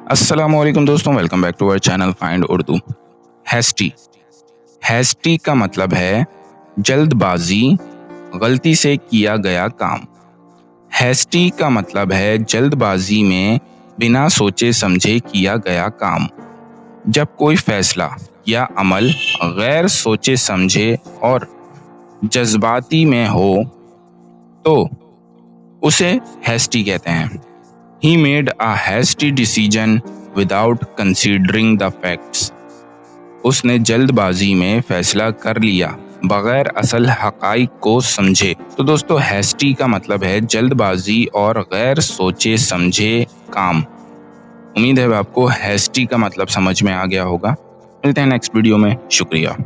अस्सलाम वालेकुम दोस्तों, welcome back to our channel find Urdu. Hasty hasty का मतलब है जल्दबाजी, गलती से किया गया काम। हैस्टी का मतलब है जल्दबाजी में बिना सोचे समझे किया गया काम। जब कोई फैसला या अमल गैर सोचे समझे और जज्बाती में हो तो उसे हैस्टी कहते हैं। He made a hasty decision without considering the facts. उसने जल्दबाजी में फैसला कर लिया बगैर असल हकाइक को समझे। तो दोस्तों, हैस्टी का मतलब है जल्दबाजी और गैर सोचे समझे काम। उम्मीद है आपको हैस्टी का मतलब समझ में आ गया होगा। मिलते हैं नेक्स्ट वीडियो में। शुक्रिया।